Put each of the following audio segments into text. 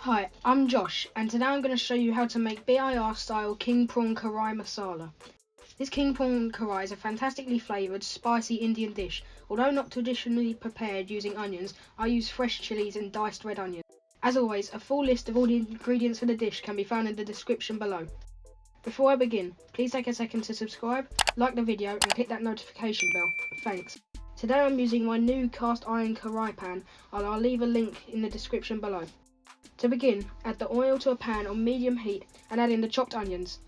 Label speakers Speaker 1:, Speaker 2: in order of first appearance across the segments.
Speaker 1: Hi, I'm Josh, and today I'm going to show you how to make BIR style King Prawn Karahi masala. This King Prawn Karahi is a fantastically flavoured, spicy Indian dish. Although not traditionally prepared using onions, I use fresh chillies and diced red onions. As always, a full list of all the ingredients for the dish can be found in the description below. Before I begin, please take a second to subscribe, like the video and click that notification bell. Thanks. Today I'm using my new cast iron karahi pan, and I'll leave a link in the description below. To begin, add the oil to a pan on medium heat and add in the chopped onions.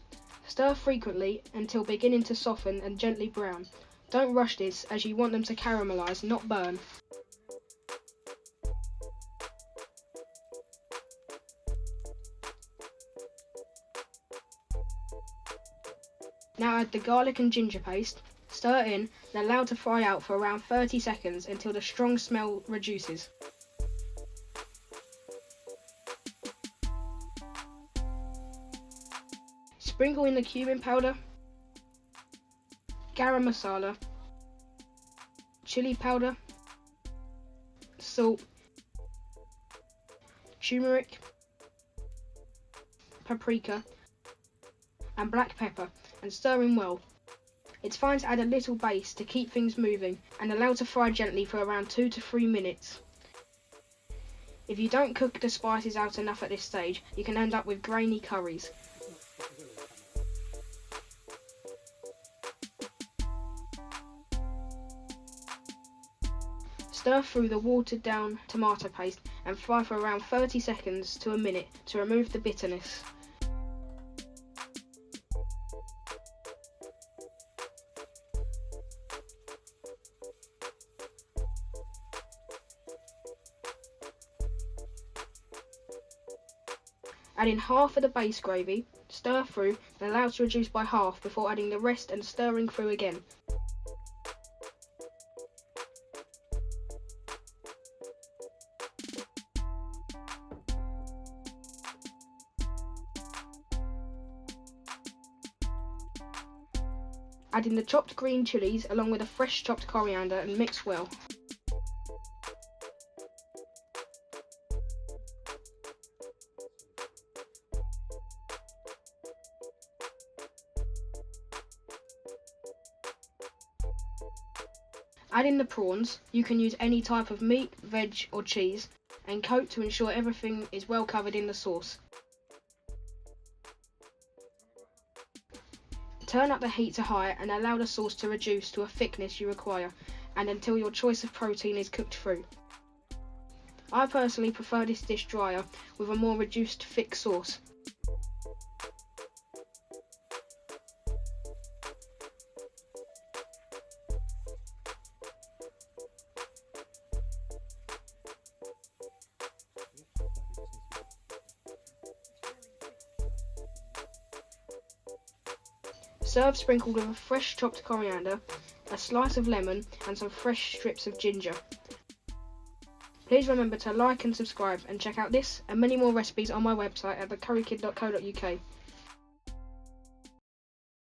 Speaker 1: Stir frequently until beginning to soften and gently brown. Don't rush this as you want them to caramelise, not burn. Now add the garlic and ginger paste, stir in and allow to fry out for around 30 seconds until the strong smell reduces. Sprinkle in the cumin powder, garam masala, chilli powder, salt, turmeric, paprika and black pepper and stir in well. It's fine to add a little base to keep things moving and allow to fry gently for around 2 to 3 minutes. If you don't cook the spices out enough at this stage, you can end up with grainy curries. Stir through the watered down tomato paste and fry for around 30 seconds to a minute to remove the bitterness. Add in half of the base gravy, stir through and allow to reduce by half before adding the rest and stirring through again. Add in the chopped green chillies along with the fresh chopped coriander and mix well. Add in the prawns. You can use any type of meat, veg or cheese, and coat to ensure everything is well covered in the sauce. Turn up the heat to high and allow the sauce to reduce to a thickness you require and until your choice of protein is cooked through. I personally prefer this dish drier with a more reduced thick sauce. Serve sprinkled with a fresh chopped coriander, a slice of lemon and some fresh strips of ginger. Please remember to like and subscribe and check out this and many more recipes on my website at thecurrykid.co.uk.